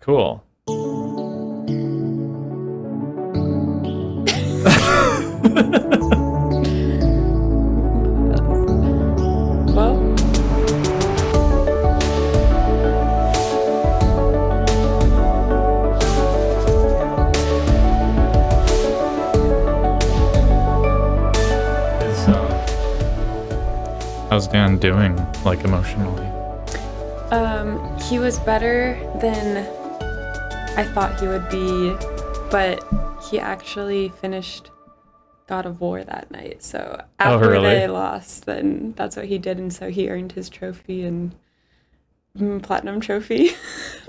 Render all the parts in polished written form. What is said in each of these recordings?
Cool. Well, How's Dan doing, like, emotionally? he was better than I thought he would be, but he actually finished God of War that night. So after really? they lost, then that's what he did, and so he earned his trophy and platinum trophy.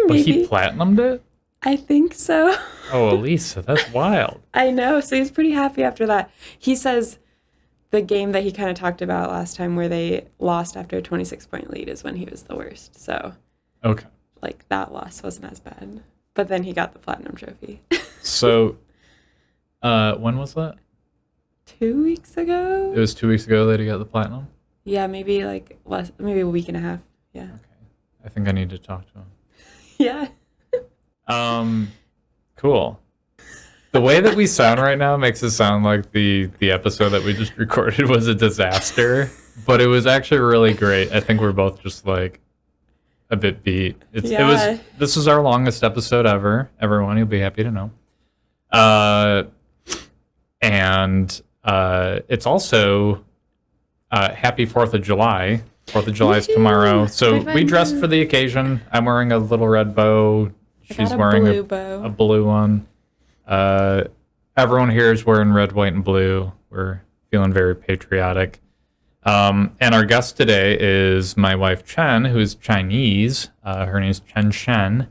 But he Maybe. platinumed it? I think so. Oh, Elisa, that's wild. I know. So he's pretty happy after that. He says the game that he kind of talked about last time where they lost after a 26-point lead is when he was the worst. So, Okay. like, that loss wasn't as bad. But then he got the platinum trophy. So, when was that? 2 weeks ago? It was 2 weeks ago that he got the platinum? Yeah, maybe like maybe a week and a half. Yeah. Okay. I think I need to talk to him. Yeah. Cool. The way that we sound right now makes it sound like the episode that we just recorded was a disaster, but it was actually really great. I think we're both just like a bit beat. This is our longest episode ever. Everyone, you'll be happy to know. And it's also happy 4th of July. 4th of July is tomorrow. So we dressed for the occasion. I'm wearing a little red bow. She's wearing a blue one. Everyone here is wearing red, white, and blue. We're feeling very patriotic. And our guest today is my wife, Chen, who is Chinese. Her name is Shen.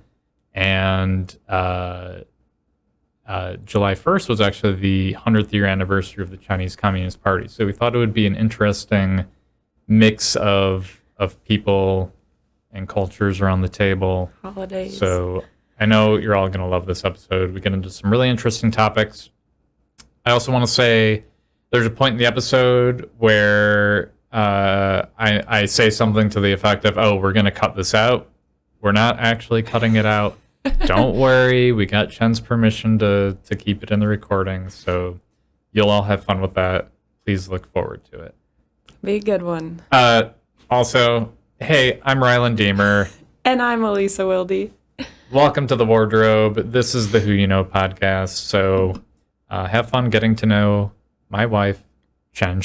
And July 1st was actually the 100th year anniversary of the Chinese Communist Party. So we thought it would be an interesting mix of people and cultures around the table. Holidays. So I know you're all going to love this episode. We get into some really interesting topics. I also want to say there's a point in the episode where I say something to the effect of, oh, we're going to cut this out. We're not actually cutting it out. Don't worry. We got Chen's permission to keep it in the recording. So you'll all have fun with that. Please look forward to it. Be a good one. Also, hey, I'm Rylan Deemer. And I'm Elisa Wilde. Welcome to The Wardrobe. This is the Who You Know podcast. So have fun getting to know my wife, Shen.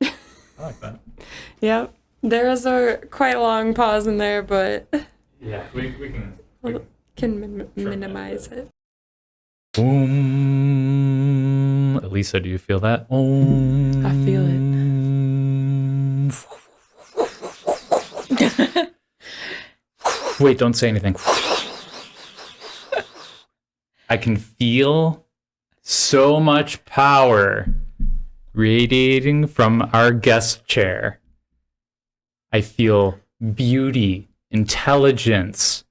I like that. Yep. There is a quite long pause in there, but Yeah, we can minimize it. Elisa, do you feel that? I feel it. Wait, don't say anything. I can feel so much power radiating from our guest chair. I feel beauty, intelligence,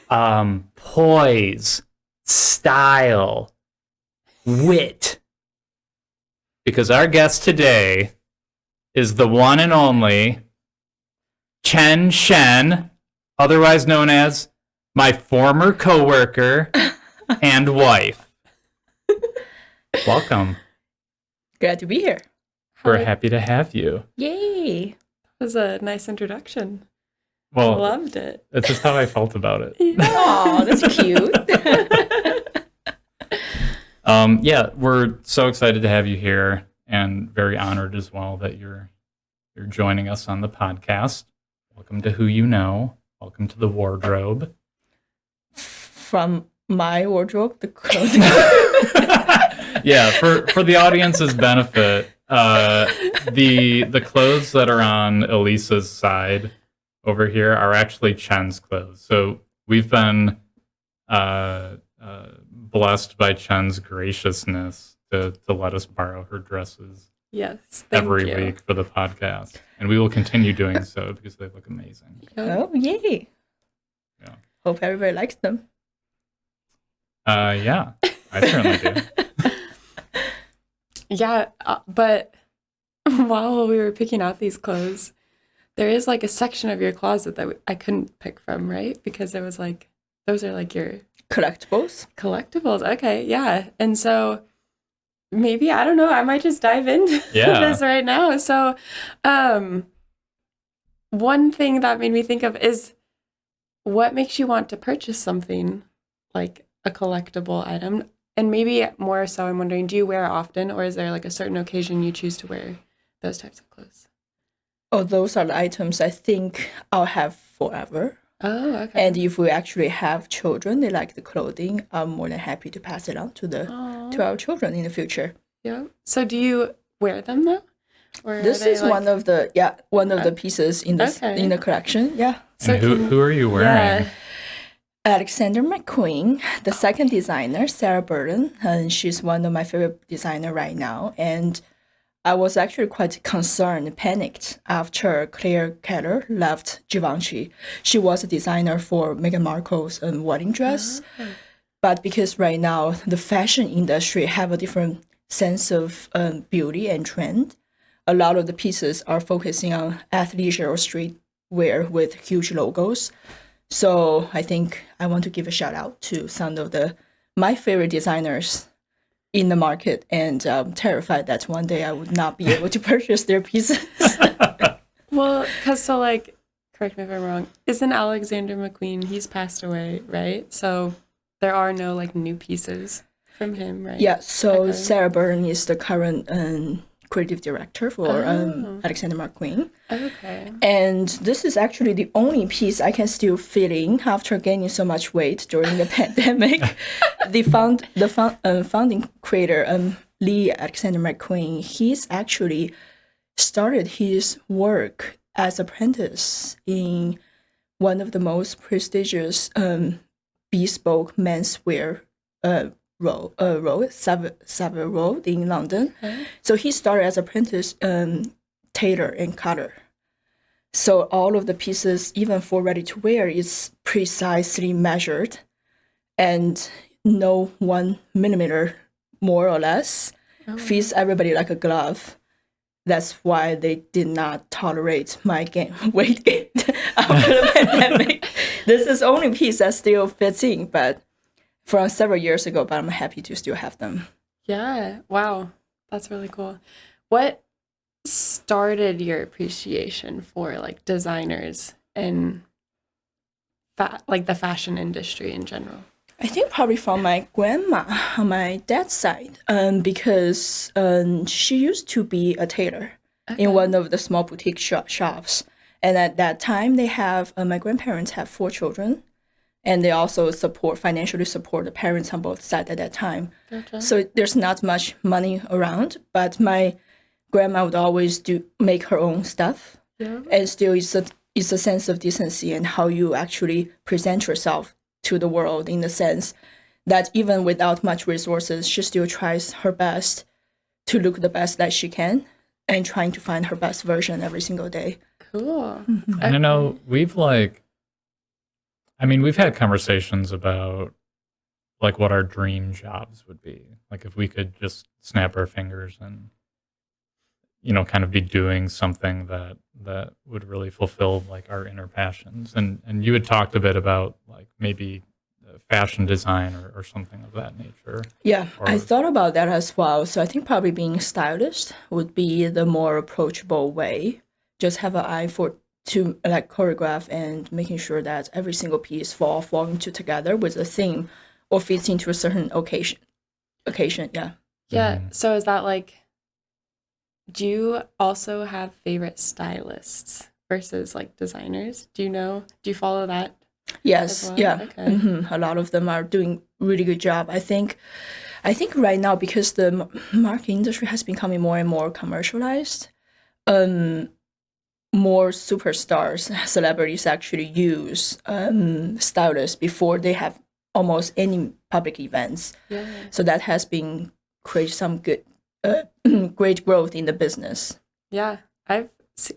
poise, style, wit. Because our guest today is the one and only Shen, otherwise known as my former coworker and wife. Welcome. Glad to be here. We're happy to have you. Yay. That was a nice introduction. Well, loved it. That's just how I felt about it. Oh, that's cute. Yeah, we're so excited to have you here and very honored as well that you're joining us on the podcast. Welcome to Who You Know. Welcome to The Wardrobe. From my wardrobe, the clothing. Yeah, for the audience's benefit, the clothes that are on Elisa's side over here are actually Chen's clothes. So we've been blessed by Chen's graciousness to let us borrow her dresses. Yes, every week for the podcast, and we will continue doing so because they look amazing. Oh, yay! Yeah. Hope everybody likes them. Yeah, I certainly do. Yeah, but while we were picking out these clothes, there is like a section of your closet that I couldn't pick from, right? Because it was like, those are like your Collectibles. collectibles. Okay, yeah. And so maybe, I don't know, I might just dive into Yeah. this right now. So, one thing that made me think of is, what makes you want to purchase something like a collectible item? And maybe more so, I'm wondering, do you wear it often, or is there like a certain occasion you choose to wear those types of clothes? Oh, those are the items I think I'll have forever. Oh, okay. And if we actually have children, they like the clothing, I'm more than happy to pass it on to our children in the future. Yeah. So do you wear them though? Or This are they, is like... one of the pieces in this Okay. in the collection. Yeah. So And who are you wearing? Yeah. Alexander McQueen, the second designer, Sarah Burden, and she's one of my favorite designer right now. And I was actually quite concerned, panicked after Claire Keller left Givenchy. She was a designer for Meghan Markle's wedding dress. But because right now the fashion industry have a different sense of beauty and trend, a lot of the pieces are focusing on athleisure or streetwear with huge logos. So I think I want to give a shout out to some of my favorite designers in the market, and I'm terrified that one day I would not be able to purchase their pieces. Well, because so like, correct me if I'm wrong, isn't Alexander McQueen, he's passed away, right? So there are no like new pieces from him, right? Yeah, so Okay. Sarah Byrne is the current creative director for Alexander McQueen. Okay. And this is actually the only piece I can still fit in after gaining so much weight during the pandemic. The founding creator, Lee Alexander McQueen, he's actually started his work as apprentice in one of the most prestigious bespoke menswear Savile Row in London. Okay. So he started as apprentice tailor and cutter. So all of the pieces, even for ready to wear, is precisely measured, and no 1 millimeter more or less fits everybody like a glove. That's why they did not tolerate my weight gain after the pandemic. This is the only piece that still fits in, but from several years ago, but I'm happy to still have them. Yeah. Wow. That's really cool. What started your appreciation for like designers and like the fashion industry in general? I think probably from my grandma on my dad's side, because she used to be a tailor in one of the small boutique shops. And at that time, they have my grandparents have 4 children, and they also financially support the parents on both sides at that time. Gotcha. So there's not much money around, but my grandma would always make her own stuff, Yeah. and still it's a sense of decency and how you actually present yourself to the world, in the sense that even without much resources, she still tries her best to look the best that she can and trying to find her best version every single day. Cool. And I know we've had conversations about like what our dream jobs would be. Like if we could just snap our fingers and, kind of be doing something that would really fulfill like our inner passions. And you had talked a bit about like maybe fashion design or something of that nature. Yeah, Or- I thought about that as well. So I think probably being a stylist would be the more approachable way. Just have an eye to like choreograph and making sure that every single piece fall into together with a theme or fits into a certain occasion. Yeah. Yeah. So is that like, do you also have favorite stylists versus like designers? Do you follow that? Yes. as well? Yeah. Okay. A lot of them are doing really good job. I think right now, because the marketing industry has becoming more and more commercialized, more superstars, celebrities actually use stylists before they have almost any public events. Yeah. So that has been create some good, great growth in the business. Yeah.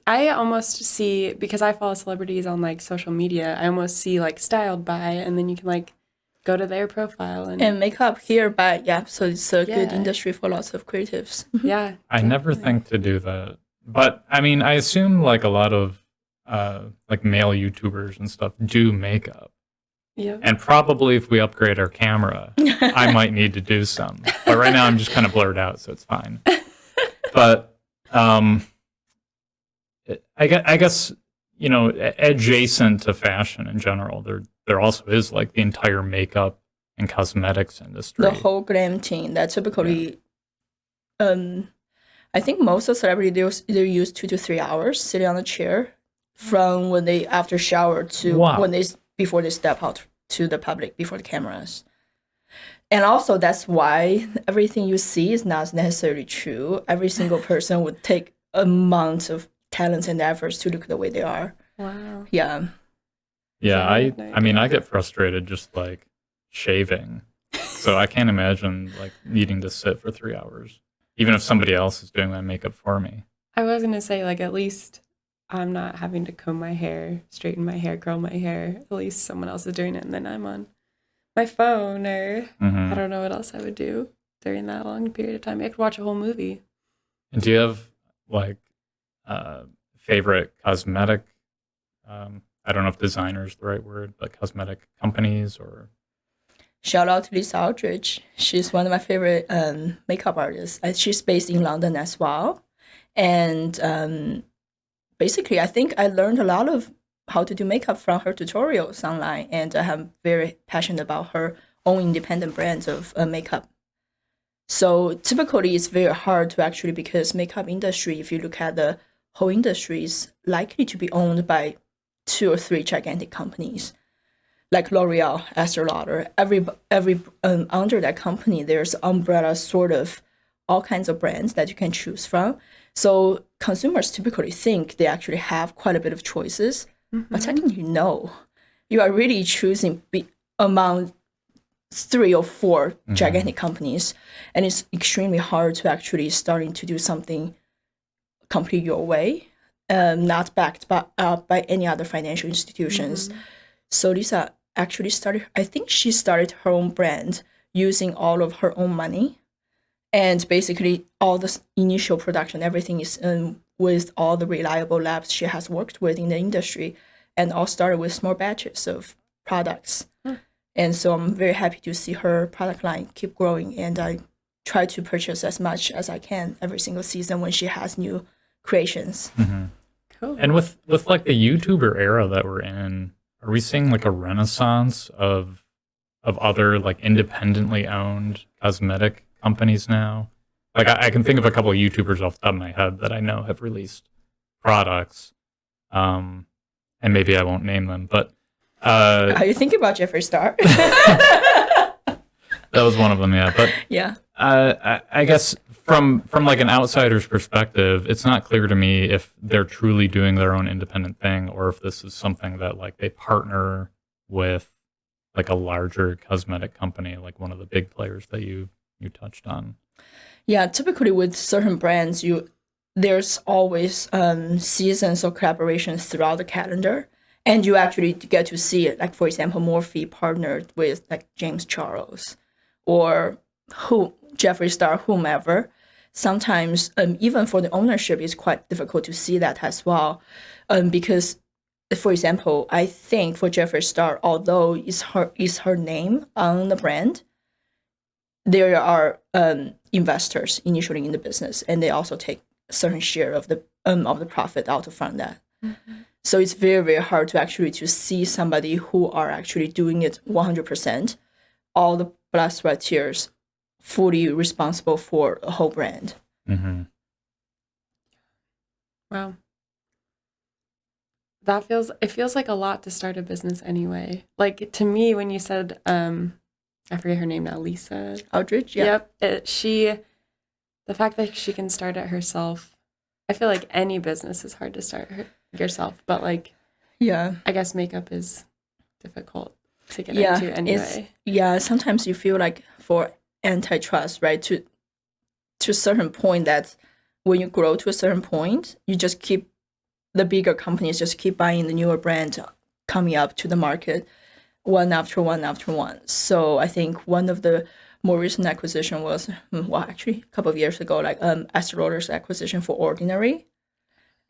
I almost see, because I follow celebrities on like social media, I almost see like styled by, and then you can like go to their profile And makeup here, but yeah, so it's a good Yeah. industry for lots of creatives. yeah. I never think to do that. But I mean, I assume like a lot of like male YouTubers and stuff do makeup. Yeah. And probably if we upgrade our camera, I might need to do some. But right now I'm just kind of blurred out, so it's fine. But I guess, you know, adjacent to fashion in general, there also is like the entire makeup and cosmetics industry. The whole glam team that typically, I think most of celebrities they use 2 to 3 hours sitting on a chair from when they after shower to when they before they step out to the public before the cameras. And also that's why everything you see is not necessarily true. Every single person would take a month of talents and efforts to look the way they are. Wow. Yeah. Yeah, I mean, I get frustrated just like shaving. So I can't imagine like needing to sit for 3 hours, even if somebody else is doing my makeup for me. I was going to say, like, at least I'm not having to comb my hair, straighten my hair, curl my hair. At least someone else is doing it, and then I'm on my phone, or I don't know what else I would do during that long period of time. I could watch a whole movie. And do you have like favorite cosmetic? I don't know if designer is the right word, but cosmetic companies or. Shout out to Lisa Aldridge. She's one of my favorite makeup artists. She's based in London as well. And basically, I think I learned a lot of how to do makeup from her tutorials online. And I'm very passionate about her own independent brands of makeup. So typically, it's very hard to actually, because makeup industry, if you look at the whole industry, is likely to be owned by 2 or 3 gigantic companies. Like L'Oreal, Estee Lauder, every under that company, there's umbrella sort of all kinds of brands that you can choose from. So consumers typically think they actually have quite a bit of choices, but technically no. You are really choosing among 3 or 4 gigantic companies, and it's extremely hard to actually starting to do something completely your way, not backed by any other financial institutions. So Lisa actually she started her own brand using all of her own money. And basically all the initial production, everything is with all the reliable labs she has worked with in the industry, and all started with small batches of products. And so I'm very happy to see her product line keep growing. And I try to purchase as much as I can every single season when she has new creations. Cool. And with like the YouTuber era that we're in, are we seeing like a renaissance of other like independently owned cosmetic companies now? Like I can think of a couple of YouTubers off the top of my head that I know have released products, and maybe I won't name them, but Are you thinking about Jeffree Star? That was one of them, yeah. But yeah, I guess from like an outsider's perspective, it's not clear to me if they're truly doing their own independent thing, or if this is something that like they partner with like a larger cosmetic company, like one of the big players that you touched on. Yeah, typically with certain brands, there's always seasons of collaborations throughout the calendar, and you actually get to see it. Like for example, Morphe partnered with like James Charles, or Jeffree Star, whomever. Sometimes even for the ownership, it's quite difficult to see that as well, because, for example, I think for Jeffree Star, although it's her name on the brand, there are investors initially in the business, and they also take a certain share of the profit out from that. So it's very, very hard to see somebody who are actually doing it 100%, all the blood, sweat, tears, fully responsible for a whole brand. Wow. It feels like a lot to start a business anyway. Like to me, when you said, I forget her name now, Lisa Aldridge, yeah. Yep. The fact that she can start it herself, I feel like any business is hard to start yourself, but like, yeah, I guess makeup is difficult to get into anyway. Sometimes you feel like for antitrust, right, to a certain point, that when you grow to a certain point, you just keep, the bigger companies just keep buying the newer brand coming up to the market one after one after one. So I think one of the more recent acquisition was, actually a couple of years ago, like Estee Lauder's acquisition for Ordinary.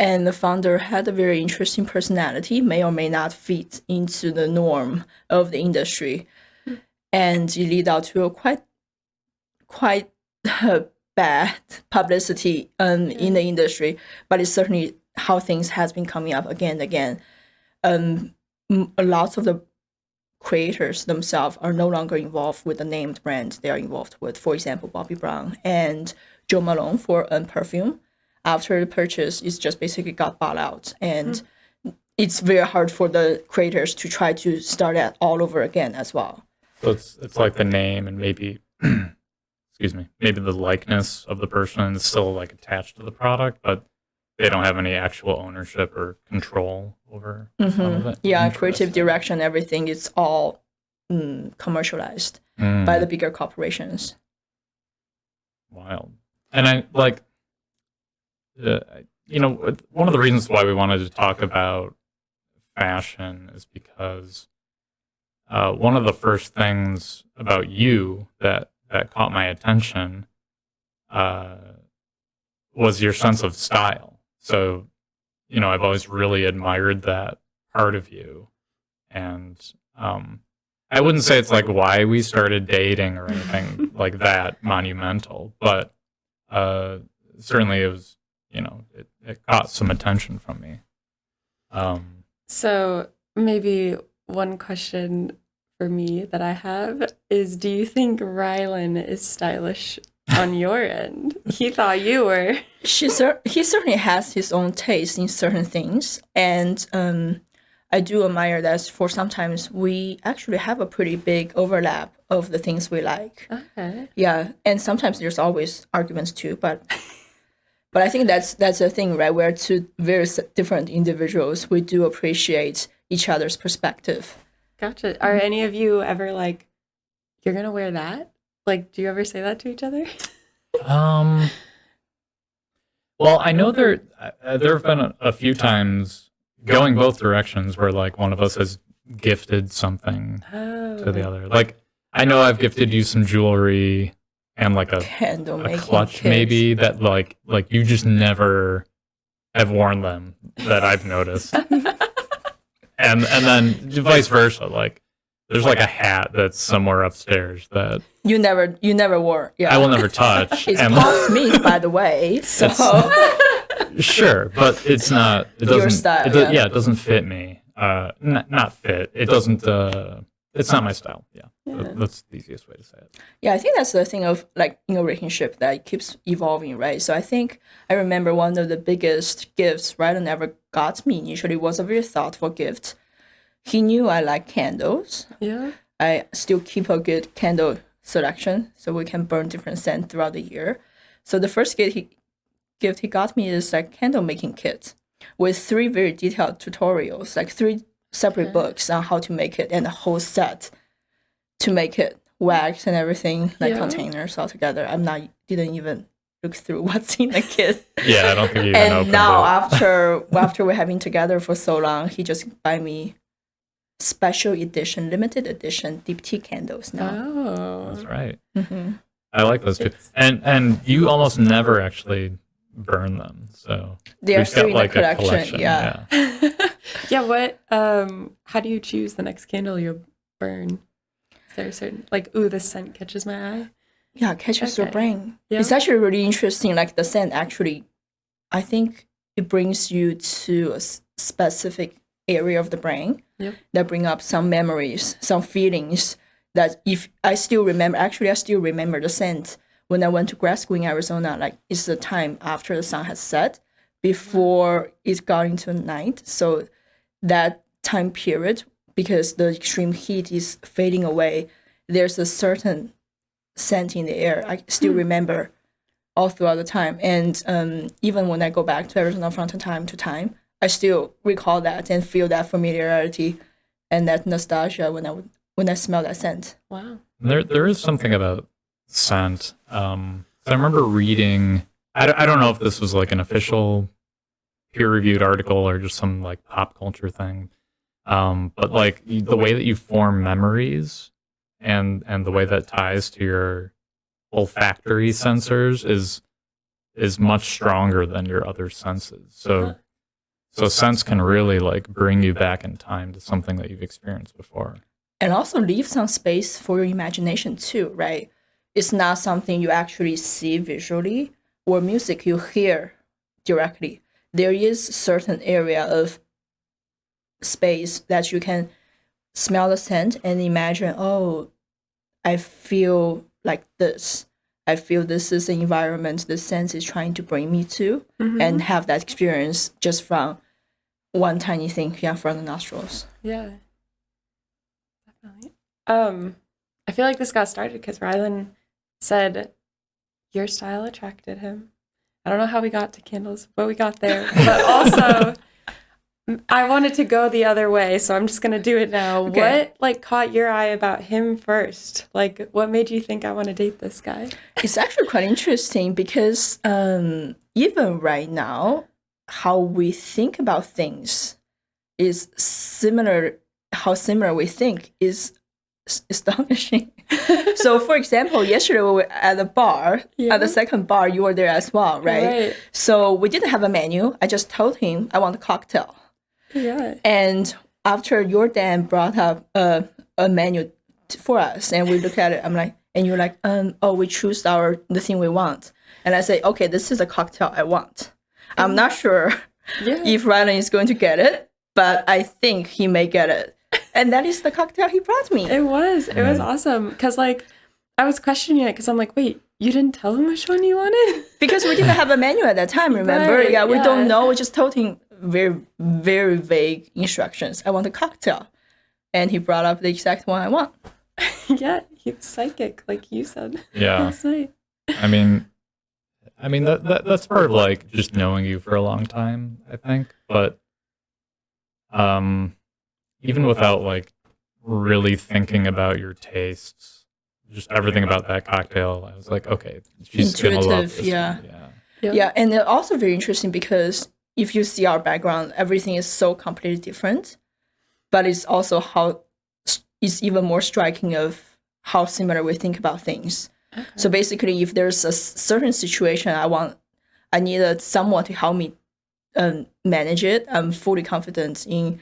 And the founder had a very interesting personality, may or may not fit into the norm of the industry. And it lead out to a quite bad publicity in the industry, but it's certainly how things has been coming up again and again. A lot of the creators themselves are no longer involved with the named brand they are involved with. For example, Bobbi Brown and Jo Malone for perfume. After the purchase, it's just basically got bought out. And it's very hard for the creators to try to start that all over again as well. So it's like the name and maybe, excuse me, maybe the likeness of the person is still like attached to the product, but they don't have any actual ownership or control over some of it. Yeah, creative direction, everything is all commercialized by the bigger corporations. Wild. And I like, one of the reasons why we wanted to talk about fashion is because one of the first things about you that caught my attention was your sense of style. So, I've always really admired that part of you. And I wouldn't say it's like why we started dating or anything like that monumental, but certainly it was, it caught some attention from me. So maybe one question for me that I have is, do you think Rylan is stylish on your end? He thought you were. He certainly has his own taste in certain things, and I do admire that for sometimes we actually have a pretty big overlap of the things we like. Okay. Yeah, and sometimes there's always arguments too, but I think that's the thing, right? We're two very different individuals. We do appreciate each other's perspective. Gotcha. Are any of you ever like, you're gonna wear that? Like, do you ever say that to each other? Well, I know there have been a few times going both directions where like one of us has gifted something to the other. Like, I know I've gifted you some jewelry and like a clutch kit. Maybe that like you just never have worn them that I've noticed. and then vice versa. Like there's like a hat that's somewhere upstairs that you never wore. Yeah, I will never touch. It's Paul Smith, by the way. So sure, but it's not. It doesn't. Your style. It doesn't fit me. Not fit. It doesn't. It's not my style. Yeah. That's the easiest way to say it. Yeah, I think that's the thing of like in a relationship that it keeps evolving, right? So I think I remember one of the biggest gifts Rylan ever got me initially was a very thoughtful gift. He knew I like candles. Yeah. I still keep a good candle selection so we can burn different scents throughout the year. So the first gift he got me is like candle making kit with 3 very detailed tutorials, like 3 separate books on how to make it and a whole set to make it, wax and everything, like containers all together. Didn't even look through what's in the kit. Yeah, I don't think you even and opened now it. after we're having together for so long, he just buy me special edition, limited edition deep tea candles now. Oh, that's right. Mm-hmm. I like those too. And you almost never actually burn them, so they are still in the collection. Yeah. Yeah. What? How do you choose the next candle you burn? Is there a certain like, ooh, this scent catches my eye? Yeah, catches your brain. Yeah. It's actually really interesting. Like the scent actually, I think it brings you to a specific area of the brain that bring up some memories, some feelings that if I still remember. Actually, I still remember the scent when I went to grad school in Arizona. Like it's the time after the sun has set, before it got into night. So that time period, because the extreme heat is fading away, there's a certain scent in the air. I still remember all throughout the time. And even when I go back to Arizona from time to time, I still recall that and feel that familiarity and that nostalgia when I smell that scent. Wow. There is something about scent. I remember reading, I don't know if this was like an official peer-reviewed article or just some like pop culture thing, but like the way that you form memories and the way that ties to your olfactory sensors is much stronger than your other senses. So So scents can really like bring you back in time to something that you've experienced before. And also leave some space for your imagination too, right? It's not something you actually see visually or music you hear directly. There is certain area of space that you can smell the scent and imagine, oh, I feel like this. I feel this is the environment the scent is trying to bring me to, and have that experience just from one tiny thing from the nostrils. Yeah. Definitely. I feel like this got started because Rylan said your style attracted him. I don't know how we got to candles, but we got there. But also, I wanted to go the other way, so I'm just gonna do it now. Okay. What like caught your eye about him first? Like, what made you think I want to date this guy? It's actually quite interesting because even right now, how we think about things is similar. How similar we think is astonishing. So, for example, yesterday we were at the bar, at the second bar, you were there as well, right? So we didn't have a menu. I just told him I want a cocktail. Yeah. And after your dad brought up a menu for us, and we look at it, I'm like, and you're like, oh, we choose the thing we want. And I say, okay, this is a cocktail I want. I'm not sure if Rylan is going to get it, but I think he may get it. And that is the cocktail he brought me. It was awesome. Because, like, I was questioning it because I'm like, wait, you didn't tell him which one you wanted? Because we didn't have a menu at that time, remember? Right, Yeah, we don't know. We just told him very, very vague instructions. I want a cocktail. And he brought up the exact one I want. Yeah, he was psychic, like you said last night. I mean that's part of like just knowing you for a long time, I think. But even without like really thinking about your tastes, just everything about that cocktail, I was like, okay, she's gonna love this one. Yeah, and they're also very interesting because if you see our background, everything is so completely different. But it's also how it's even more striking of how similar we think about things. Okay. So basically, if there's a certain situation I needed someone to help me manage it, I'm fully confident in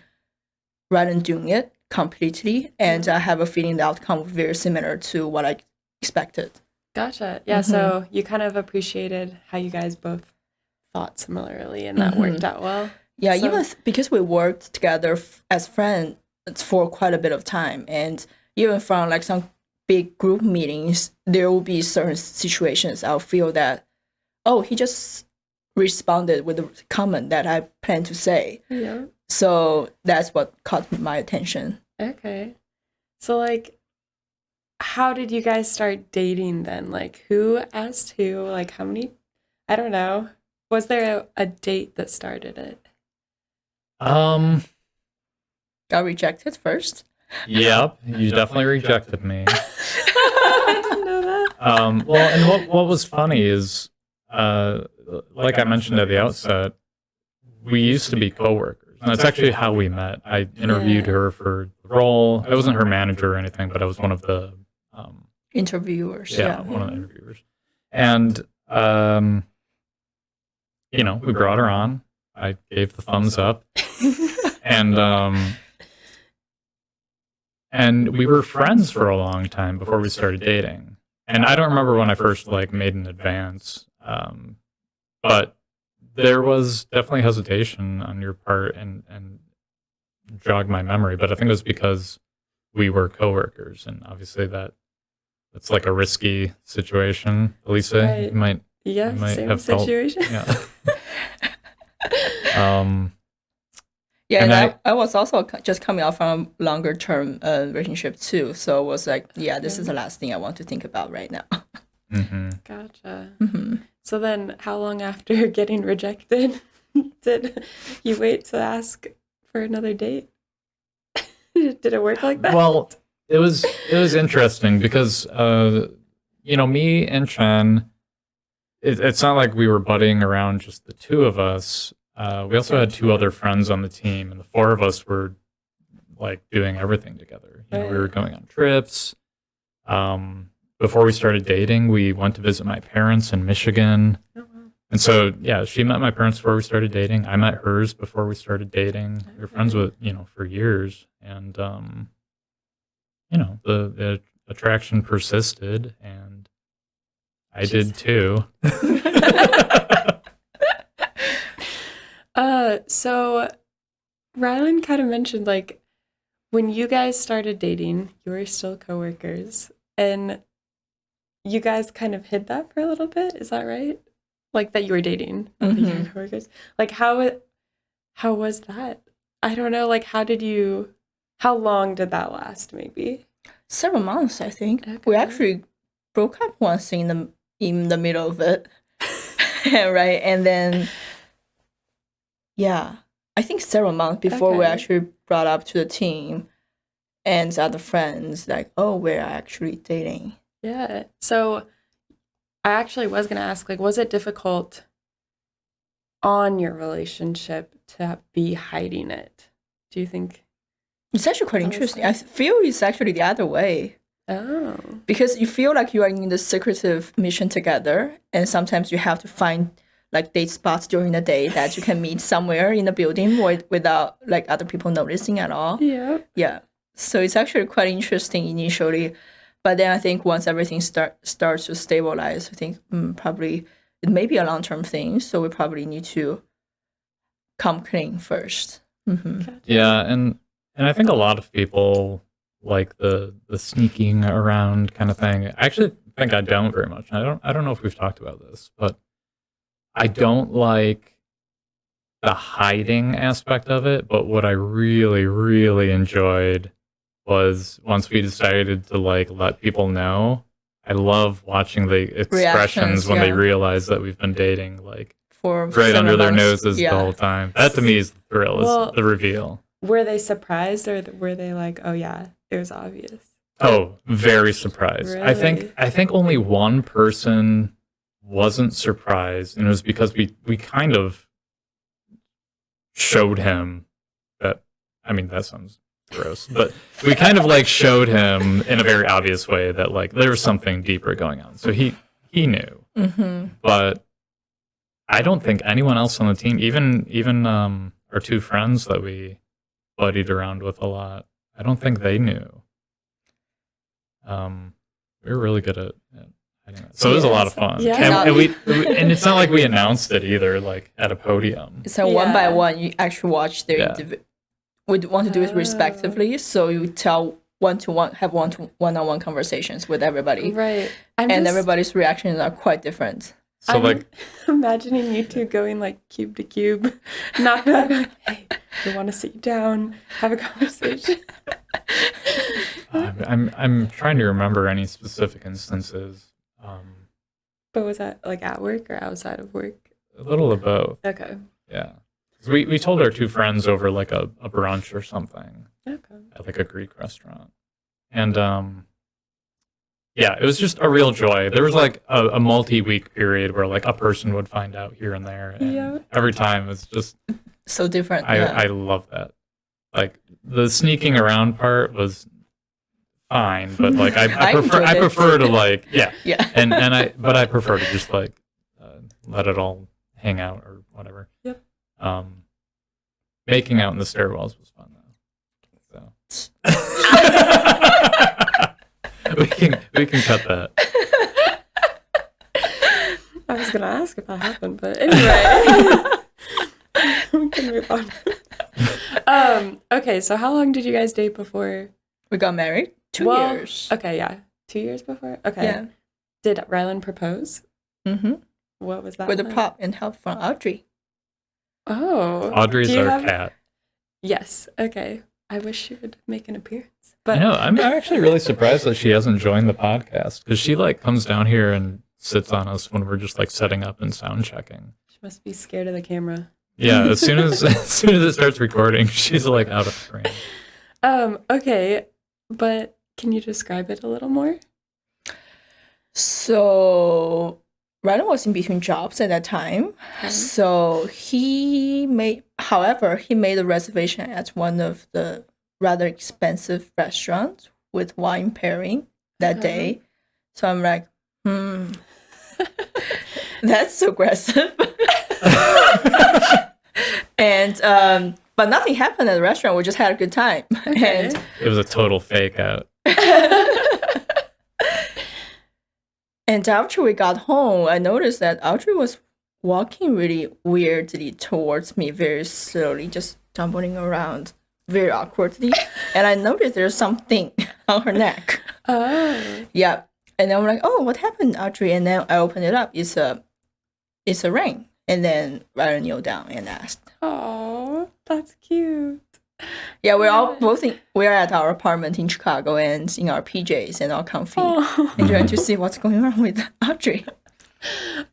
Rylan doing it completely, and I have a feeling the outcome was very similar to what I expected. Gotcha. Yeah, so you kind of appreciated how you guys both thought similarly, and that worked out well. Yeah, even because we worked together as friends for quite a bit of time, and even from like some big group meetings, there will be certain situations I'll feel that, oh, he just responded with a comment that I planned to say. Yeah. So that's what caught my attention. Okay. So like, how did you guys start dating then? Like, who asked who? Like, how many? I don't know. Was there a date that started it? Got rejected first? Yep, you definitely rejected me. I didn't know that. Well, and what was funny is, like I mentioned at the outset, we used to be coworkers. And that's actually how we met. I interviewed her for the role. I wasn't her manager or anything, but I was one of the interviewers. Yeah, one of the interviewers. And, we brought her on. I gave the thumbs up. And we were friends for a long time before we started dating. And I don't remember when I first made an advance, but there was definitely hesitation on your part and jogged my memory. But I think it was because we were coworkers, and obviously that's like a risky situation. Elisa, right. you might same have situation. Felt, yeah. And I was also just coming out from a longer term relationship too. So it was like, this is the last thing I want to think about right now. Mm-hmm. Gotcha. Mm-hmm. So then how long after getting rejected did you wait to ask for another date? Did it work like that? Well, it was interesting because, me and Chen, it's not like we were buddying around just the two of us. We also had two other friends on the team, and the four of us were doing everything together. We were going on trips. Before we started dating, we went to visit my parents in Michigan. And so, yeah, she met my parents before we started dating. I met hers before we started dating. We were friends with, for years. And, the attraction persisted, and I did too. So Rylan kind of mentioned, like, when you guys started dating, you were still coworkers, and you guys kind of hid that for a little bit. Is that right? Like, that you were dating, not that you were coworkers. Like, how was that? I don't know. Like, how long did that last? Maybe Several months, I think. Okay. We actually broke up once in the middle of it, right? And then, yeah, I think several months before we Okay. actually brought up to the team and other friends, like, oh, we're actually dating. Yeah. So I actually was going to ask, like, was it difficult on your relationship to be hiding it? Do you think? It's actually quite How was interesting. that? I feel it's actually the other way. Oh. Because you feel like you are in the secretive mission together, and sometimes you have to find like date spots during the day that you can meet somewhere in the building without like other people noticing at all. Yeah. Yeah. So it's actually quite interesting initially, but then I think once everything starts to stabilize, I think probably it may be a long-term thing. So we probably need to come clean first. Yeah, and I think a lot of people like the sneaking around kind of thing. I actually think I don't very much. I don't know if we've talked about this, but I don't like the hiding aspect of it. But what I really, really enjoyed was once we decided to like let people know. I love watching the expressions Reactions, when they yeah. realize that we've been dating, like For right under several their months. noses Yeah. the whole time. That to me is the thrill, Well- is the reveal. Were they surprised, or were they like, oh yeah, it was obvious? Oh, very surprised. Really? I think only one person wasn't surprised, and it was because we kind of showed him that. I mean, that sounds gross, but we kind of like showed him in a very obvious way that like there was something deeper going on. So he knew, but I don't think anyone else on the team, even our two friends that we buddied around with a lot, I don't think they knew. We were really good at hiding that. So it was a lot of fun. Yeah. And it's not like we announced it either, like at a podium. So one by Yeah. one, you actually watch their Yeah. we want to do it respectively, so you tell one-to-one, have one-on-one conversations with everybody, Right. and everybody's reactions are quite different. So I'm like imagining you two going like cube to cube, knock knock, like, hey, we want to sit down, have a conversation. I'm trying to remember any specific instances. But was that like at work or outside of work? A little of both. Okay. Yeah. 'Cause we told our two friends over like a brunch or something Okay. at like a Greek restaurant. And yeah, it was just a real joy. There was like a multi-week period where like a person would find out here and there. And Yeah. every time it's just, So different. I love that. Like the sneaking around part was fine, but like I enjoyed it. prefer to like, yeah. Yeah. But I prefer to just like let it all hang out or whatever. Yep. Making out in the stairwells was fun though. So we can cut that. I was gonna ask if that happened, but anyway, we can move on. Okay, so how long did you guys date before? We got married 2 Well, years. Okay, yeah, 2 years before. Okay. Yeah. Did Rylan propose? Mm-hmm. What was that? With the like? prop and help from Audrey. Oh. Audrey's Do you our have- cat. Yes. Okay. I wish she would make an appearance. I But know. I'm actually really surprised that she hasn't joined the podcast because she like comes down here and sits on us when we're just like setting up and sound checking. she must be scared of the camera. Yeah, as soon as it starts recording, she's like out of frame. Okay, but can you describe it a little more? So Rylan was in between jobs at that time. Okay. So he made a reservation at one of the rather expensive restaurants with wine pairing that Okay. day. So I'm like, That's aggressive. And but nothing happened at the restaurant. We just had a good time. Okay. And It was a total fake out. and after we got home, I noticed that Audrey was walking really weirdly towards me, very slowly, just tumbling around very awkwardly. And I noticed there's something on her neck. Oh. Yeah. And then I'm like, oh, what happened, Audrey? And then I opened it up. It's a ring. And then Rylan kneeled down and asked. Oh, that's cute. Yeah, we're at our apartment in Chicago and in our PJs and all comfy and trying to see what's going on with Audrey.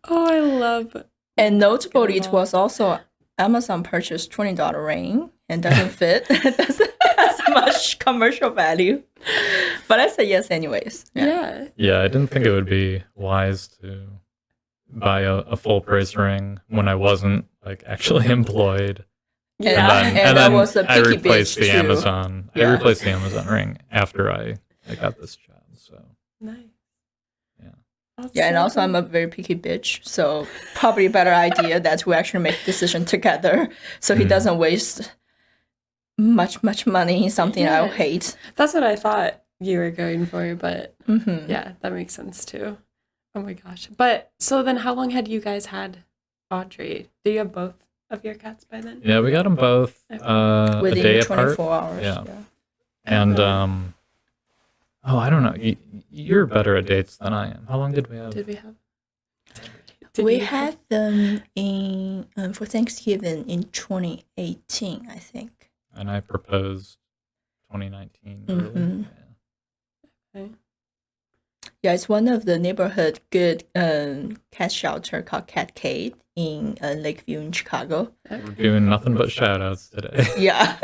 Oh, I love. And notably, it was also Amazon purchased $20 ring and doesn't fit. It doesn't have much commercial value. But I said yes anyways. Yeah. Yeah, I didn't think it would be wise to buy a full price ring when I wasn't like actually employed. Yeah. And And I then was a I picky replaced bitch the too. Amazon. I Yeah. replaced the Amazon ring after I got this job. So Nice. Yeah. That's Yeah, and so also I'm a very picky bitch, so probably a better idea that we actually make a decision together so he doesn't waste much money in something I'll Yeah. hate. That's what I thought you were going for, but Mm-hmm. yeah, that makes sense too. Oh my gosh. But so then how long had you guys had Audrey? Do you have both of your cats by then? yeah, we got them both a Within day 24 apart. hours. Yeah. And I don't know. You're better at dates than I am. How long did we have? Did we have? We you- had them in for Thanksgiving in 2018, I think. And I proposed 2019. Mhm. Really. Yeah. Okay. Yeah, it's one of the neighborhood good cat shelter called Cat Cave in Lakeview in Chicago. We're doing nothing but shout outs today. Yeah.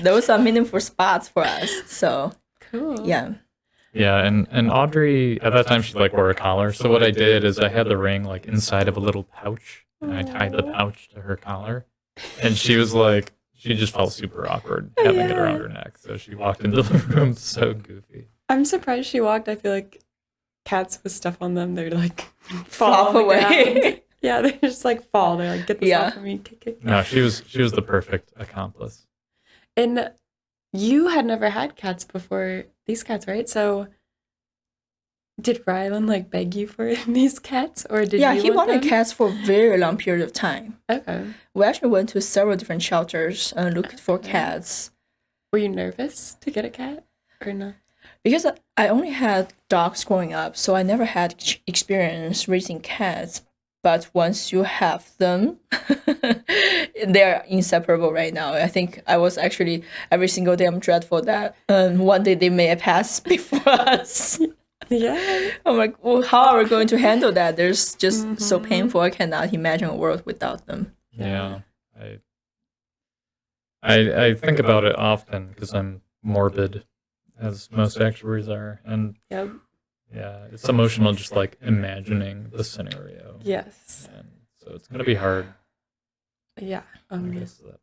Those are meaningful spots for us. So, Cool. yeah. Yeah, and Audrey at that time she like wore a collar. So what I did is I had the ring like inside of a little pouch, and I tied the pouch to her collar, and she was like, she just felt super awkward having it around her neck. So she walked into the room so goofy. I'm surprised she walked. I feel like cats with stuff on them, they're like Flop on the away. ground. Yeah, they just like fall. They're like, get this Yeah. off of me. Kick. No, she was the perfect accomplice. And you had never had cats before these cats, right? So did Rylan like beg you for these cats, or did Yeah, you he want wanted them? cats for a very long period of time. Okay. We actually went to several different shelters and looked for cats. Were you nervous to get a cat or not? Because I only had dogs growing up, so I never had experience raising cats. But once you have them, they're inseparable right now. I think I was actually every single day I'm dreadful that one day they may pass before us. Yeah. I'm like, well, how are we going to handle that? There's just so painful. I cannot imagine a world without them. Yeah. I think about it often because I'm morbid, as most actuaries are, and Yep. yeah, it's emotional just like imagining the scenario. Yes. And so it's gonna be hard. Yeah. I guess that.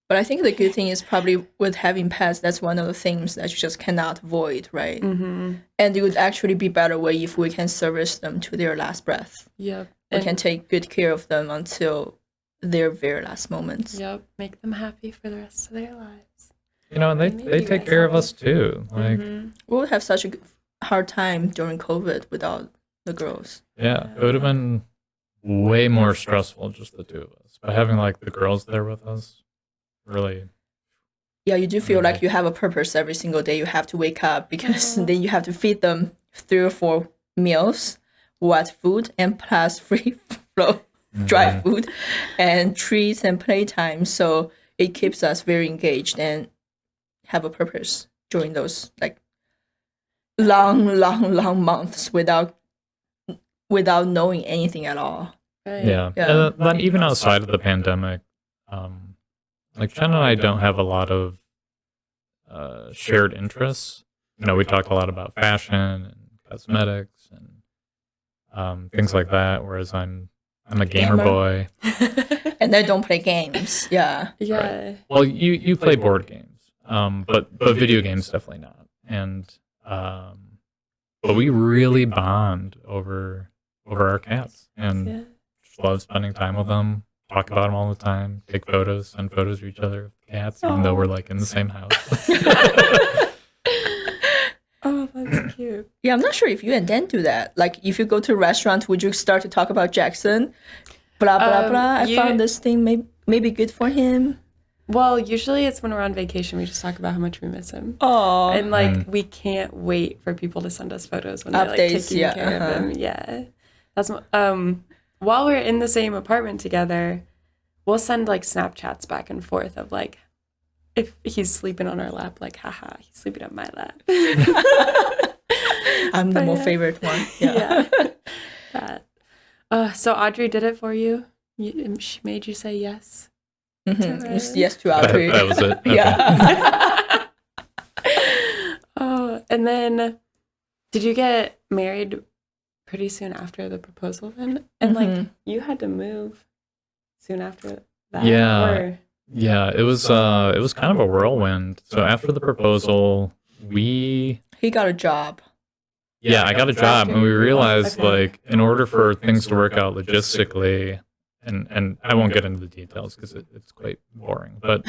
But I think the good thing is probably with having pets, that's one of the things that you just cannot avoid, right? Mm-hmm. And it would actually be better way if we can service them to their last breath. Yep. We And- can take good care of them until their very last moments. Yep. Make them happy for the rest of their lives. You know, and they Maybe take guys care of have- us too. Like, Mhm. We would have such a hard time during COVID without the girls. yeah, it would have been way more stressful just the two of us. But having like the girls there with us, really, Yeah, you do feel Mhm. like you have a purpose every single day. You have to wake up because then you have to feed them 3 or 4 meals, wet food, and plus free flow dry food and treats and playtime. So it keeps us very engaged and have a purpose during those like long months without knowing anything at all. Right. yeah. Yeah. And then even outside of the pandemic, like Chen and I don't have a lot of shared interests. You know, we talk a lot about fashion and cosmetics and things like that. Whereas I'm a gamer Gamer. boy. And they don't play games. Yeah. Yeah. Well, you play board games, but video games definitely not. And but we really bond over over our cats, and just love spending time with them. Talk about them all the time. Take photos, send photos to each other of cats, even though we're like in the same house. Oh, that's cute. Yeah, I'm not sure if you and Dan do that. Like, if you go to a restaurant, would you start to talk about Jackson? Blah, blah, blah. I found this thing maybe good for him. Well, usually it's when we're on vacation, we just talk about how much we miss him. Oh. And, like, we can't wait for people to send us photos when they're, like, taking care of him. Yeah. That's while we're in the same apartment together, we'll send, like, Snapchats back and forth of, like, if he's sleeping on our lap, like, haha, he's sleeping on my lap. I'm the more favorite one. Yeah. So Audrey did it for you? She made you say yes? Mm-hmm. Yes to Audrey. That was it. Okay. Yeah. Oh, and then did you get married pretty soon after the proposal then? And like you had to move soon after that? Yeah. Yeah, it was kind of a whirlwind. So after the proposal, he got a job. Yeah, I got a job, and we realized like in order for things to work out logistically, and I won't get into the details because it's quite boring, but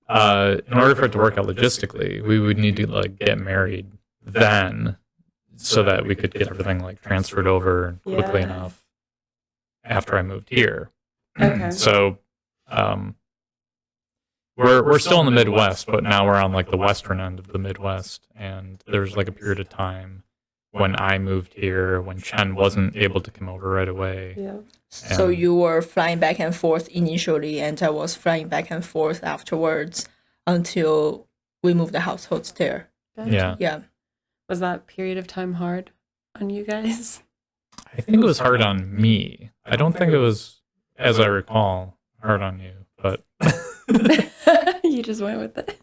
in order for it to work out logistically, we would need to like get married then, so that we could get everything like transferred over quickly enough after I moved here. Okay. So we're still in the Midwest, but now we're on like the western end of the Midwest, and there's like a period of time when I moved here, when Chen wasn't able to come over right away. Yeah. So you were flying back and forth initially, and I was flying back and forth afterwards until we moved the households there. Gotcha. Yeah. Was that period of time hard on you guys? I think it was hard on me. I don't think it was, as I recall, hard on you, but You just went with it.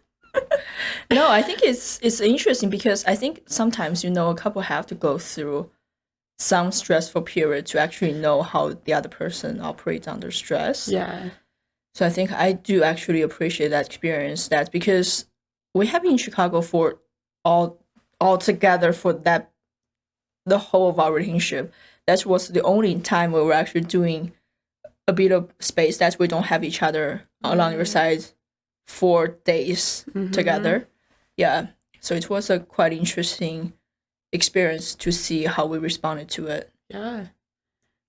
No, I think it's interesting because I think sometimes, a couple have to go through some stressful period to actually know how the other person operates under stress. Yeah. So I think I do actually appreciate that experience, that because we have been in Chicago for all together for the whole of our relationship. That was the only time where we're actually doing a bit of space that we don't have each other along your side 4 days together. Yeah. So it was a quite interesting experience to see how we responded to it. Yeah.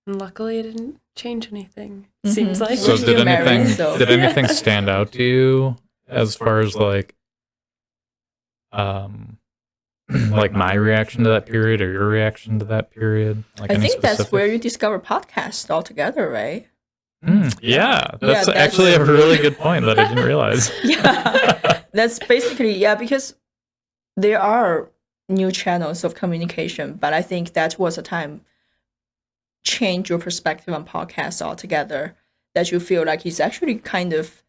And luckily it didn't change anything. It seems like. So did anything Yeah. stand out to you as far as like like my reaction to that period or your reaction to that period? Like I any think that's specifics? where you discover podcasts altogether, right? Yeah, that's that's actually a really good point that I didn't realize. Yeah. That's basically, because there are new channels of communication, but I think that was a time change your perspective on podcasts altogether, that you feel like it's actually kind of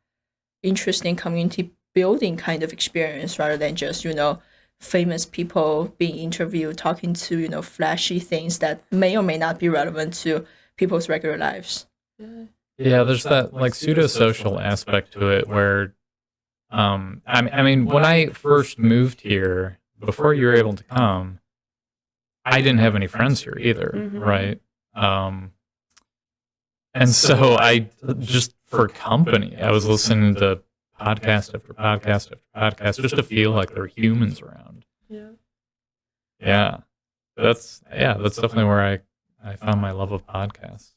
interesting community building kind of experience rather than just, famous people being interviewed, talking to, flashy things that may or may not be relevant to people's regular lives. Yeah, there's that like pseudo-social aspect to it where, I mean, when I first moved here, before you were able to come, I didn't have any friends here either, right? And so I just, for company, I was listening to podcast after podcast after podcast just to feel like there are humans around. Yeah. That's definitely where I found my love of podcasts.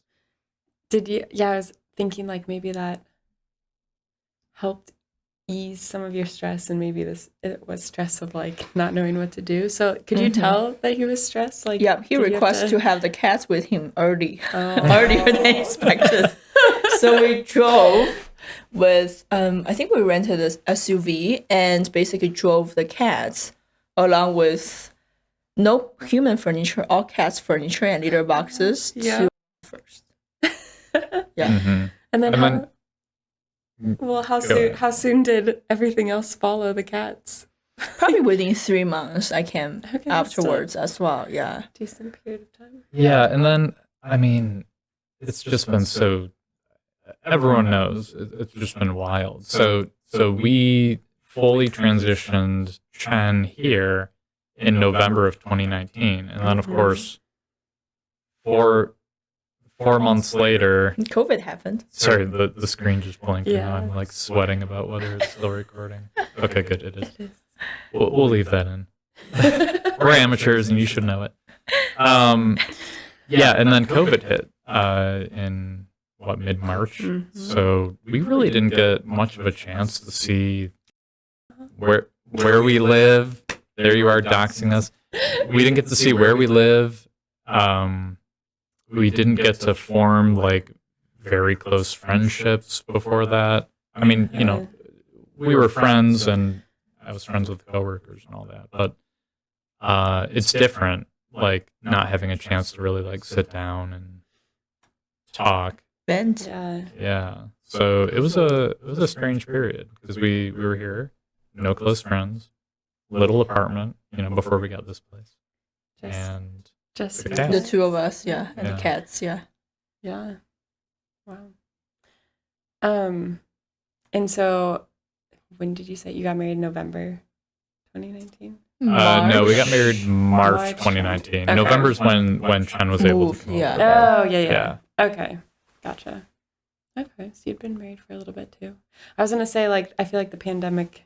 Did you? Yeah, I was thinking like maybe that helped ease some of your stress, and maybe it was stress of like not knowing what to do. So could you tell that he was stressed? Like, yeah, he requests to have the cats with him earlier than expected. So we drove with I think we rented an SUV and basically drove the cats along with no human furniture, all cats furniture and litter boxes to first. Yeah. And then how soon did everything else follow the cats? Probably within 3 months I came afterwards as well. Yeah. Decent period of time. Yeah, and then I mean, it's just been so. Everyone knows it's just been wild. So we fully transitioned Chen here in November of 2019, and then of course 4 months later. COVID happened. Sorry, the screen just blinked. Yeah. And I'm like sweating about whether it's still recording. Okay, good. It is. We'll leave that in. We're amateurs, and you should know it. Yeah, and then COVID hit in mid-March. Mm-hmm. So we really didn't get much of a chance to see where we live. There you are, doxing us. We didn't get to see where we live. We didn't get to form like very close friendships before that. I mean, we were friends, and I was friends with coworkers and all that, but it's different, like not having a chance to really like sit down and talk. Bent. Yeah. So it was a strange period because we were here, no close friends, little apartment, before we got this place, and Just the you. cat. The two of us, and Yeah. the cats, Yeah. Wow. And so when did you say you got married? November 2019? No, we got married March March 2019. Okay. November's when Chen was able to come Yeah. over. Oh, yeah. Okay. Gotcha. Okay. So you'd been married for a little bit too. I was going to say, like, I feel like the pandemic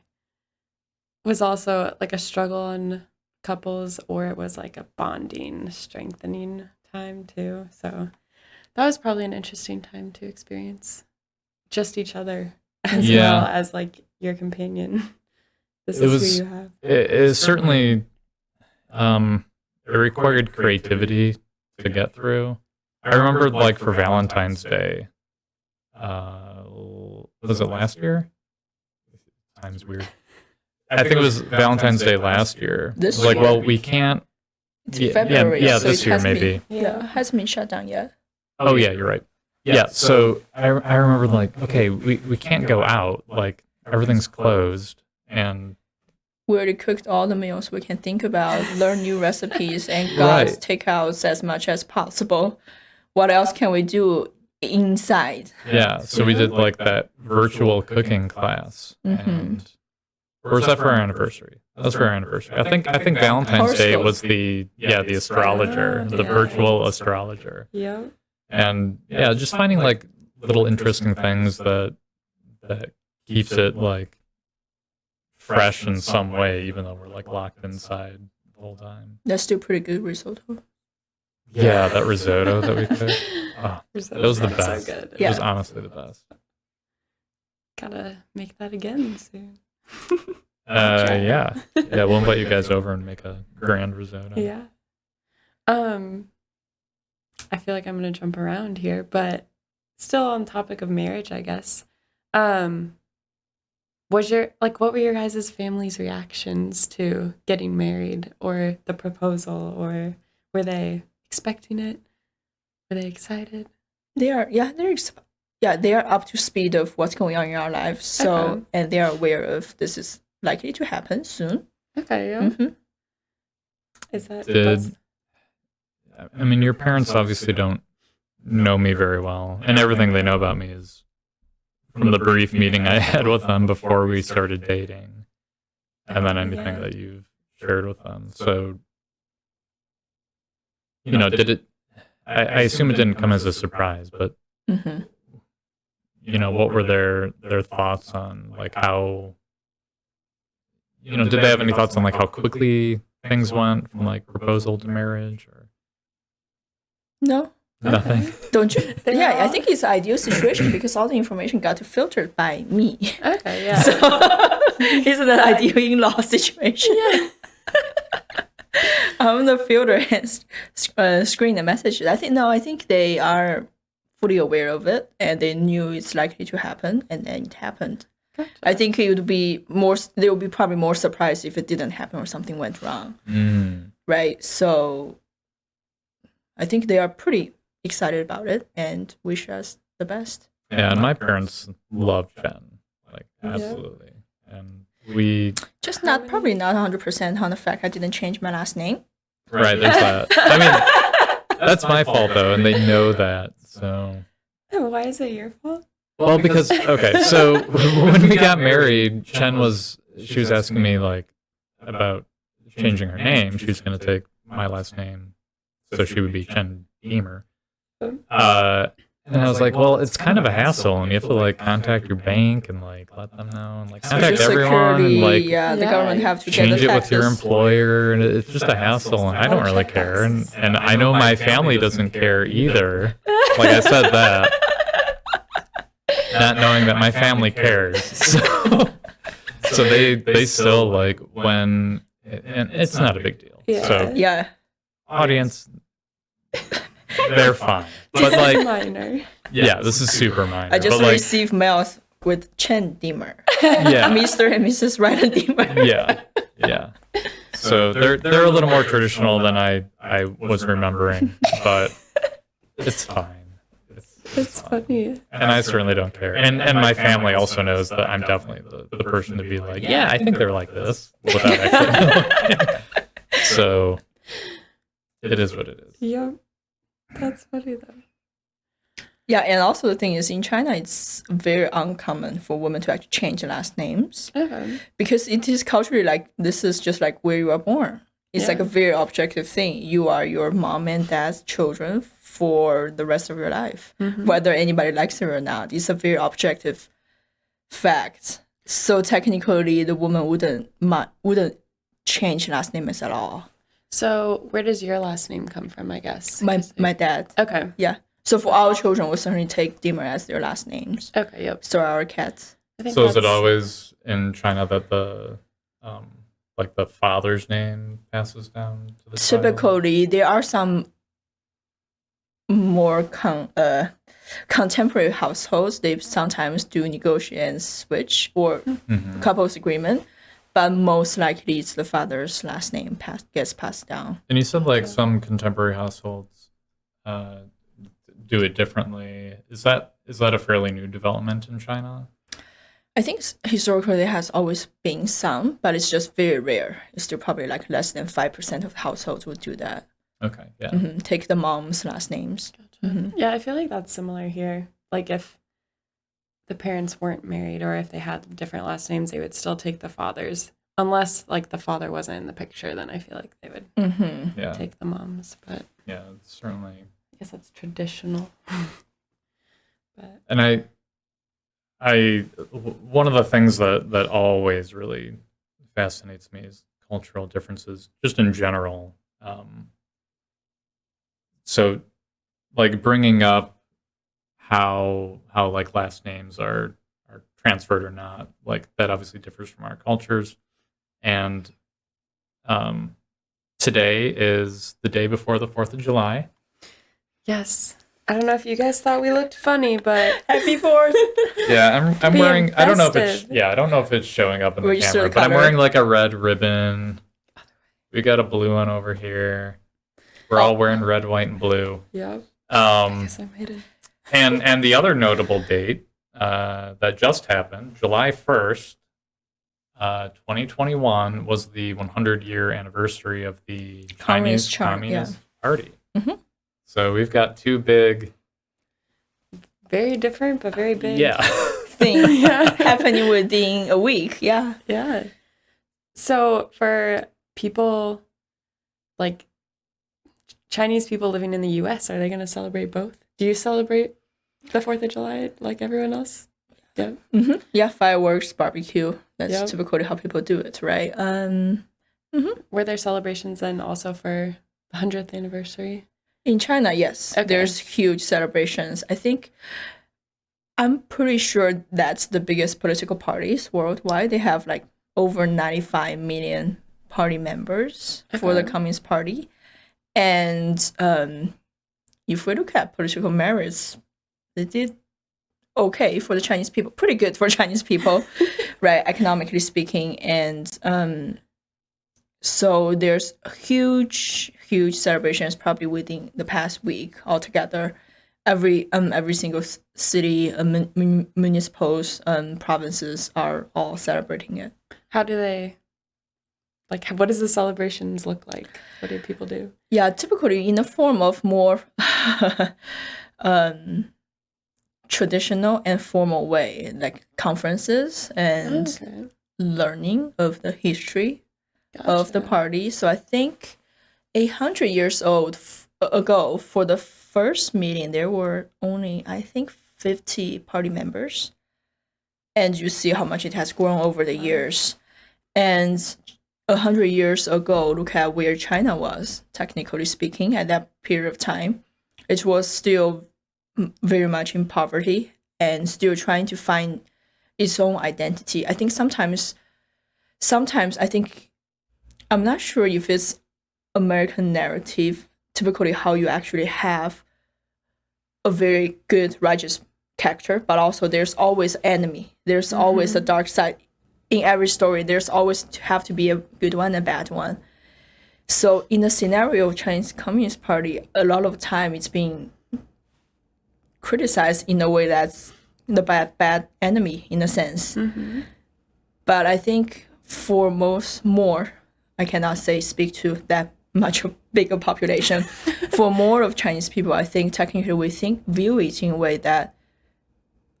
was also like a struggle on couples, or it was like a bonding, strengthening time too. So that was probably an interesting time to experience just each other as well as like your companion. This is who you have. It is certainly, it required creativity to get through. I remember like for Valentine's Day, was it last year? Time's weird. I think it was Valentine's Day last year. This It was like, year? well, we can't. It's February. Yeah, so this it year hasn't maybe. Been, hasn't been shut down yet. Oh yeah, you're right. Yeah, so I remember like, okay, we can't go out, like everything's closed, and We already cooked all the meals we can think about, learn new recipes, and got Right. takeouts as much as possible. What else can we do inside? yeah, so we did like that virtual cooking class, and or was that for our anniversary? That was for our anniversary. I think Valentine's Day was the astrologer, the virtual astrologer. Yeah. And yeah, just finding like little interesting things that keeps it like fresh in some way, even though we're like locked inside the whole time. That's still pretty good risotto. Yeah, that risotto that we cooked. Oh, that was the best. So good. It was honestly the best. Gotta make that again soon. Yeah, we'll invite you guys over and make a grand risotto. Yeah. I feel like I'm gonna jump around here, but still on topic of marriage, I guess. What were your guys' family's reactions to getting married or the proposal, or were they expecting it? Were they excited? They are up to speed of what's going on in our lives. So Okay. and they are aware of this is likely to happen soon. Okay, yeah. hmm Is that Did I mean your parents obviously don't know me very well, and everything they know about me is from the brief meeting I had with them before we started dating, and then anything that you've shared with them. So, did it? I assume it didn't come as a surprise, but hmm what were their thoughts on like how? Did they have any thoughts on like how quickly things went from like proposal to marriage, or No, nothing? don't you? They Yeah, I all- think it's an ideal situation because all the information got filtered by me. Okay, yeah. So it's an ideal in-law situation. Yeah. I'm the filter and screen the messages. I think they are fully aware of it and they knew it's likely to happen, and then it happened. Gotcha. I think it would be more. They would be probably more surprised if it didn't happen or something went wrong, right? So I think they are pretty excited about it and wish us the best. Yeah, and my parents love Chen, like Yeah. absolutely, and we Just not probably not 100% on the fact I didn't change my last name. right there's that. I mean, that's my fault though, and they know that. So Why is it your fault? well, because okay, so when we got married, she was asking me like about changing her name. She was going to take my last name, so she would be Chen Deemer. And I was like, well, it's kind of a hassle, and you have to like contact your bank and like let them know, and like contact Social everyone, and Security, like the government have to get change the it with your taxes. employer, and it's just a hassle, and I don't really care, and I know my family doesn't care either. Like I said that, not knowing that my family cares, so they still like when, and it's not a big deal. Yeah. So Yeah. audience, they're fine, but like. minor. Yeah, this is super minor. I just but like, received mails with Chen Deemer, yeah, Mr. and Mrs. Rylan Deemer. yeah. So they're a little more traditional than I was remembering, but it's fine. It's funny. And I certainly don't care. And my family also knows that I'm definitely the person to be like, yeah, I think they're like this, without actually knowing. So it is what it is. Yep. That's funny though. Yeah, and also the thing is, in China, it's very uncommon for women to actually change last names because it is culturally like this is just like where you are born. It's like a very objective thing. You are your mom and dad's children for the rest of your life, whether anybody likes it or not. It's a very objective fact. So technically, the woman wouldn't change last names at all. So where does your last name come from, I guess? My dad. Okay. Yeah. So for our children, we certainly take Deemer as their last names. Okay, yep. So our cats. I think So is it that's- always in China that the like the father's name passes down to the child? Typically, there are some more contemporary households. They sometimes do negotiate and switch or couples agreement, but most likely it's the father's last name gets passed down. And you said like some contemporary households do it differently. Is that a fairly new development in China? I think historically there has always been some, but it's just very rare. It's still probably like less than 5% of households would do that. Okay, yeah. Take the mom's last names. Yeah, I feel like that's similar here. Like if the parents weren't married or if they had different last names, they would still take the father's. Unless like the father wasn't in the picture, then I feel like they would Yeah. take the mom's. But Yeah, it's certainly. I guess that's traditional. But And one of the things that always really fascinates me is cultural differences, just in general. So, like bringing up how like last names are transferred or not, like that obviously differs from our cultures. And today is the day before the 4th of July. yes, I don't know if you guys thought we looked funny, but Happy 4th! Yeah, I'm Being wearing. I don't know if it's. festive. Yeah, I don't know if it's showing up in We're the just camera, sort of but I'm covered. wearing like a red ribbon. We got a blue one over here. We're all wearing red, white, and blue. yeah, I Um, guess I made it. and the other notable date that just happened, July 1st, 2021, was the 100-year anniversary of the Chinese Communist Party. So we've got two big, Very different, but very big. Thing Yeah. happening within a week. Yeah. Yeah. So for people like Chinese people living in the US, are they going to celebrate both? Do you celebrate the 4th of July like everyone else? Yeah. Yeah, fireworks, barbecue. That's Yep. typically how people do it, right? Were there celebrations then also for the 100th anniversary? In China, yes, Okay. there's huge celebrations. I'm pretty sure that's the biggest political parties worldwide. They have like over 95 million party members for the Okay. Communist Party. And if we look at political merits, they did okay for the Chinese people, pretty good for Chinese people, right, economically speaking. And so there's huge celebrations probably within the past week altogether. Every single city, municipals, provinces are all celebrating it. How do they like what does the celebrations look like? What do people do? Yeah, typically in the form of more traditional and formal way, like conferences and Okay. learning of the history of the Gotcha. party. So I think 100 years old ago, for the first meeting, there were only, I think, 50 party members. And you see how much it has grown over the years. And 100 years ago, look at where China was, technically speaking, at that period of time. It was still very much in poverty and still trying to find its own identity. I think sometimes I think, I'm not sure if it's American narrative, typically how you actually have a very good, righteous character, but also there's always enemy. There's always a dark side. In every story, there's always have to be a good one and a bad one. So in the scenario of Chinese Communist Party, a lot of time it's being criticized in a way that's the bad enemy in a sense. But I think for more, I cannot speak to that much bigger population. For more of Chinese people, I think technically we view it in a way that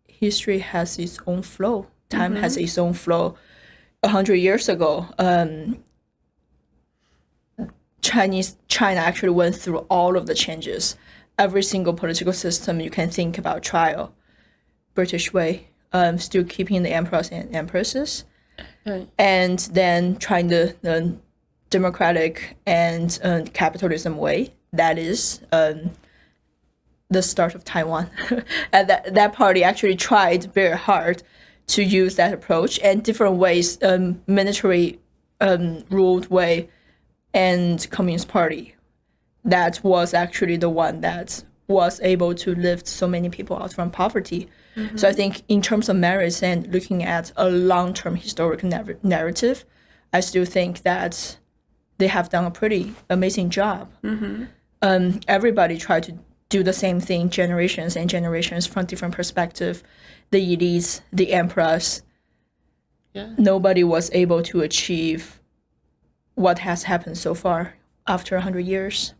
history has its own flow. Time has its own flow. 100 years ago, China actually went through all of the changes. Every single political system you can think about, trial, British way, still keeping the emperors and empresses, and then trying the democratic and capitalism way. That is the start of Taiwan. And that party actually tried very hard to use that approach and different ways, military ruled way and Communist Party. That was actually the one that was able to lift so many people out from poverty. So I think in terms of merits and looking at a long-term historical narrative, I still think that they have done a pretty amazing job. Everybody tried to do the same thing, generations and generations from different perspectives. The elites, the emperors, nobody was able to achieve what has happened so far after 100 years.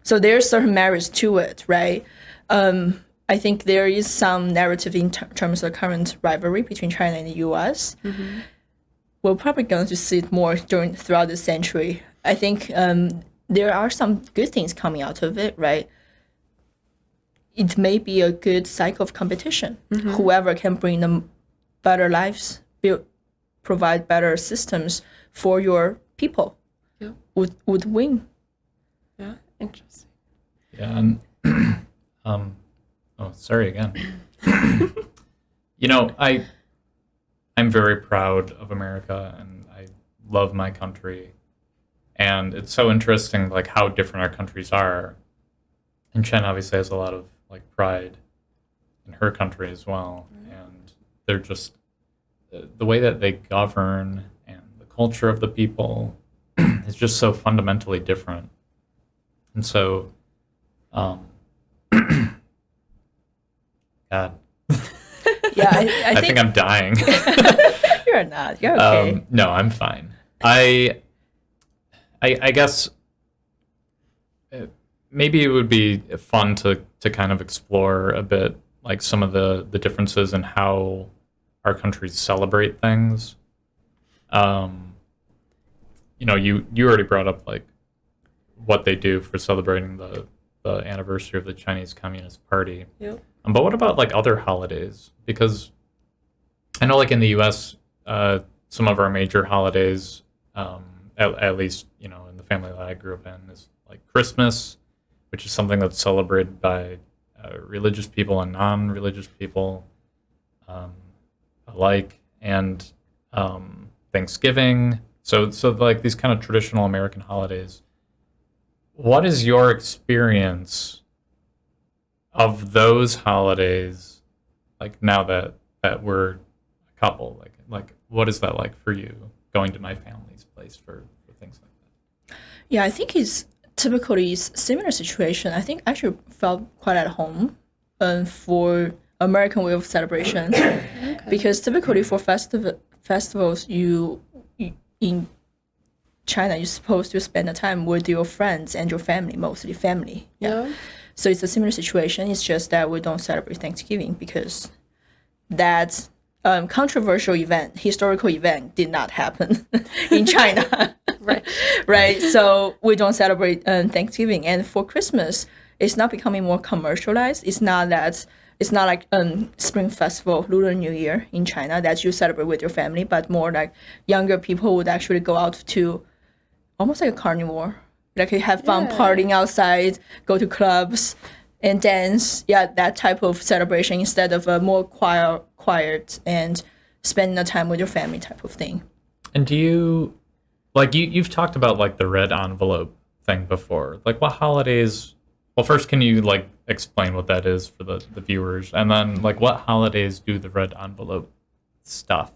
So there's certain merits to it, right? I think there is some narrative in terms of current rivalry between China and the U.S. We're probably going to see it more throughout the century. I think there are some good things coming out of it, right? It may be a good cycle of competition. Whoever can bring them better lives, provide better systems for your people would win. Yeah, interesting. Yeah, and oh, sorry again. I'm very proud of America, and I love my country. And it's so interesting, like, how different our countries are. And Chen obviously has a lot of, like, pride in her country as well. And they're just, the way that they govern and the culture of the people is just so fundamentally different. And so, God. Yeah, I think I'm dying. You're not. You're okay. No, I'm fine. I guess maybe it would be fun to kind of explore a bit, like, some of the differences in how our countries celebrate things. You already brought up, like, what they do for celebrating the anniversary of the Chinese Communist Party. Yep. But what about, like, other holidays? Because I know, like, in the U.S., some of our major holidays, at least, in the family that I grew up in, is like Christmas, which is something that's celebrated by religious people and non-religious people alike, and Thanksgiving. So like these kind of traditional American holidays. What is your experience of those holidays, like, now that we're a couple? Like what is that like for you, going to my family's place for things like that? Yeah, I think it's typically similar situation. I think I actually felt quite at home for American way of celebration. Okay. Because typically for festivals, you in China, you're supposed to spend the time with your friends and your family, mostly family. Yeah. So it's a similar situation. It's just that we don't celebrate Thanksgiving because that's controversial event, historical event did not happen in China. Right. Right. So we don't celebrate Thanksgiving. And for Christmas, it's not becoming more commercialized. It's not like Spring Festival, Lunar New Year in China that you celebrate with your family, but more like younger people would actually go out to almost like a carnival. Like you have fun partying outside, go to clubs and dance. Yeah, that type of celebration instead of a more quiet and spending the time with your family type of thing. And do you, like, you've talked about like the red envelope thing before. Like, what holidays? Well, first, can you like explain what that is for the viewers, and then like what holidays do the red envelope stuff?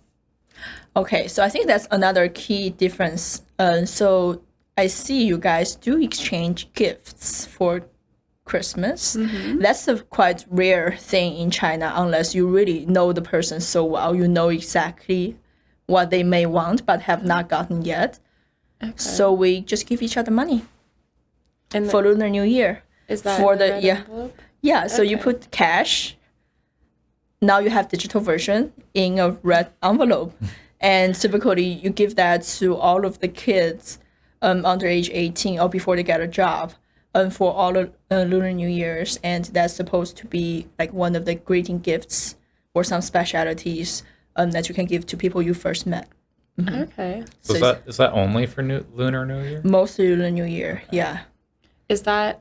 Okay, so I think that's another key difference. So I see you guys do exchange gifts for Christmas. That's a quite rare thing in China, unless you really know the person so well. You know exactly what they may want but have not gotten yet. Okay. So we just give each other money for Lunar New Year. Is that for the red envelope? Yeah, so you put cash. Now you have digital version in a red envelope. And typically you give that to all of the kids under age 18 or before they get a job for all of Lunar New Year's. And that's supposed to be like one of the greeting gifts or some specialities that you can give to people you first met. Okay. So is that only for Lunar New Year? Mostly Lunar New Year, yeah. Is that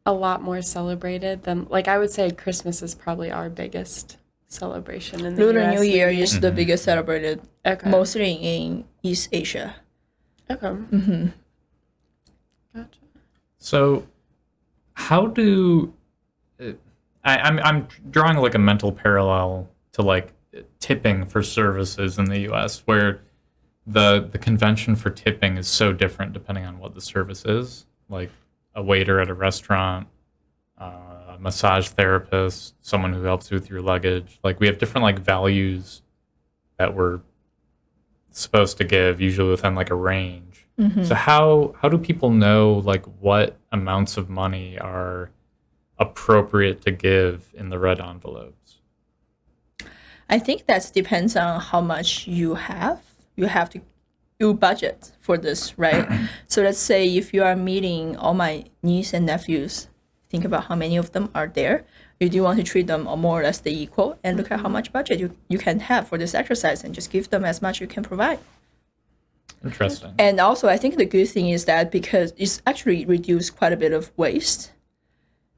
a lot more celebrated than, like, I would say Christmas is probably our biggest celebration in the Lunar US, New Year maybe. is the biggest celebrated, Okay. mostly in East Asia. Okay. Gotcha. So, how do I'm drawing like a mental parallel to like tipping for services in the U.S., where the convention for tipping is so different depending on what the service is. Like a waiter at a restaurant, a massage therapist, someone who helps you with your luggage. Like we have different like values that we're supposed to give, usually within like a range. So how do people know like what amounts of money are appropriate to give in the red envelopes? I think that depends on how much you have. You have to do budget for this, right? So let's say if you are meeting all my niece and nephews, think about how many of them are there. You do want to treat them more or less the equal and look at how much budget you can have for this exercise and just give them as much you can provide. Interesting. And also, I think the good thing is that because it's actually reduced quite a bit of waste,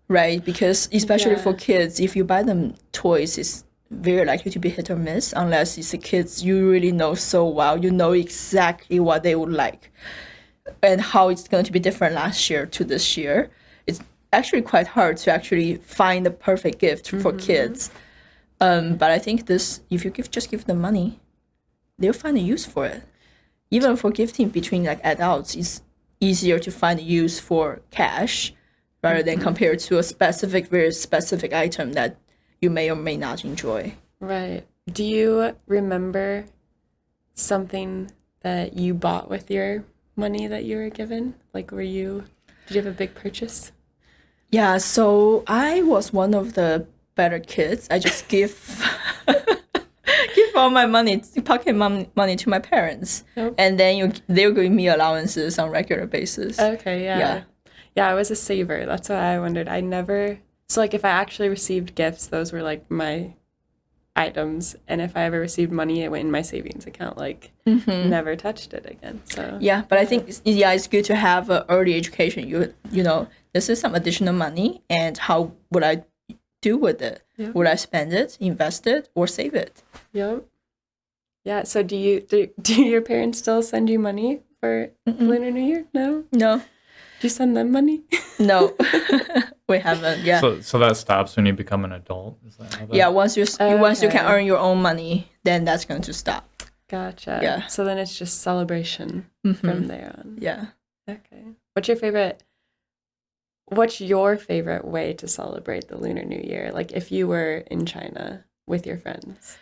right? Because especially for kids, if you buy them toys, it's very likely to be hit or miss unless it's the kids you really know so well. You know exactly what they would like and how it's going to be different last year to this year. It's actually quite hard to actually find the perfect gift for kids. But I think this, if you just give them money, they'll find a use for it. Even for gifting between like adults, it's easier to find a use for cash rather than compared to a very specific item that you may or may not enjoy. Right. Do you remember something that you bought with your money that you were given? Like, did you have a big purchase? Yeah, so I was one of the better kids. I just give all my money, pocket money to my parents. Yep. And then they'll give me allowances on regular basis. Okay, yeah. Yeah, I was a saver. That's why I wondered. So like if I actually received gifts, those were like my items. And if I ever received money, it went in my savings account, like never touched it again. So yeah, but I think it's good to have an early education. You know, this is some additional money and how would I do with it? Yep. Would I spend it, invest it, or save it? Yep. Yeah, so do your parents still send you money for Lunar New Year? No? No. Do you send them money? No. We haven't, yeah. So that stops when you become an adult? Is that how that... Yeah, once you can earn your own money, then that's going to stop. Gotcha. Yeah. So then it's just celebration from there on. Yeah. Okay. What's your favorite way to celebrate the Lunar New Year? Like if you were in China with your friends?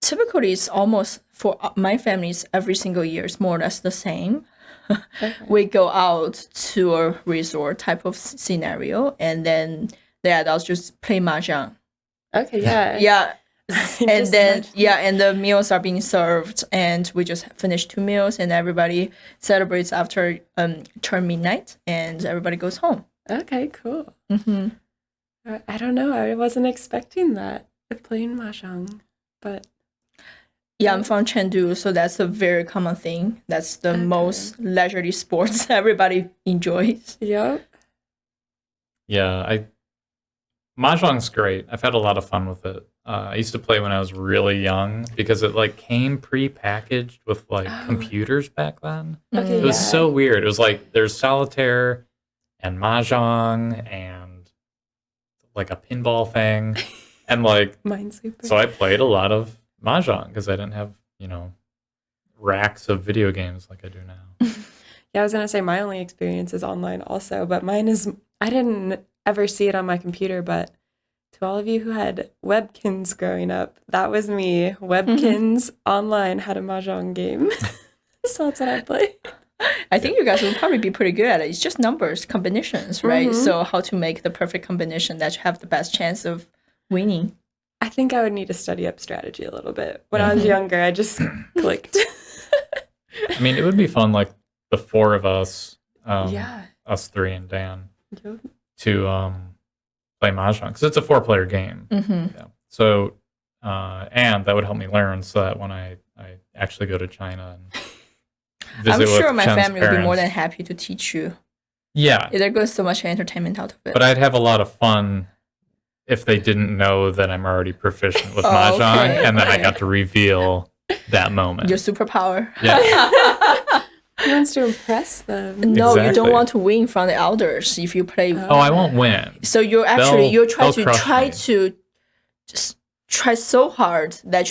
Typically, it's almost, for my families, every single year is more or less the same. Okay. We go out to a resort type of scenario, and then the adults just play mahjong. Okay, yeah. Yeah. And Just then imagine. and the meals are being served, and we just finished 2 meals, and everybody celebrates after turn midnight, and everybody goes home. Okay, cool. Mm-hmm. I don't know. I wasn't expecting that. Playing mahjong, but Yeah, I'm from Chengdu, so that's a very common thing. That's the most leisurely sports everybody enjoys. yep. Yeah, Mahjong's great. I've had a lot of fun with it. I used to play when I was really young because it like came pre-packaged with like computers back then. Okay, It was so weird. It was like there's solitaire and mahjong and like a pinball thing, and like Minesweeper. so I played a lot of mahjong because I didn't have racks of video games like I do now. Yeah, I was gonna say my only experience is online also, but mine is I didn't ever see it on my computer, but to all of you who had webkins growing up, that was me. Webkins online had a mahjong game. So that's what I played. I think you guys will probably be pretty good at it. It's just numbers, combinations, right? So how to make the perfect combination that you have the best chance of winning. I think I would need to study up strategy a little bit. When I was younger, I just clicked. I mean, it would be fun, like the four of us, Yeah. us three and Dan, Yep. to play mahjong because it's a 4-player game. Mm-hmm. Yeah. So, and that would help me learn so that when I actually go to China and visit I'm sure with my Chen's family will be more than parents. happy to teach you. Yeah, There goes so much entertainment out of it. but I'd have a lot of fun if they didn't know that I'm already proficient with Oh, mahjong, okay, and then I okay. got to reveal that moment. Your superpower. Yeah. He wants to impress them. No, you Exactly. don't want to win from the elders if you play. Oh, I won't win. So you're actually They'll- you're trying they'll to crush me. just try so hard that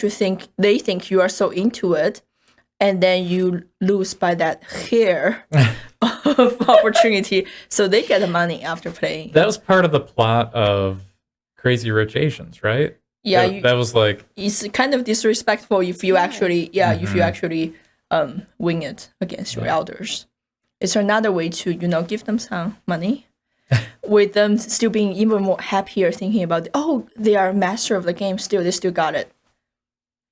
they think you are so into it, and then you lose by that hair of opportunity. So they get the money after playing. That was part of the plot of Crazy Rich Asians, right? Yeah, That was like, it's kind of disrespectful if you actually if you Mhm. actually win it against your elders. It's another way to give them some money with them still being even more happier thinking about they are master of the game, they still got it.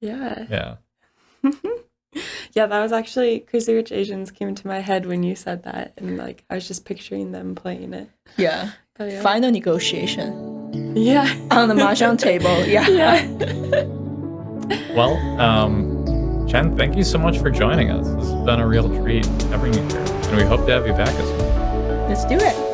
Yeah. yeah. Yeah, that was actually Crazy Rich Asians came to my head when you said that. And like I was just picturing them playing it. Yeah. But yeah. Final negotiation Yeah. on the mahjong table. Yeah. Yeah. Well, Chen, thank you so much for joining us. This has been a real treat having you here, and we hope to have you back as well. Let's do it.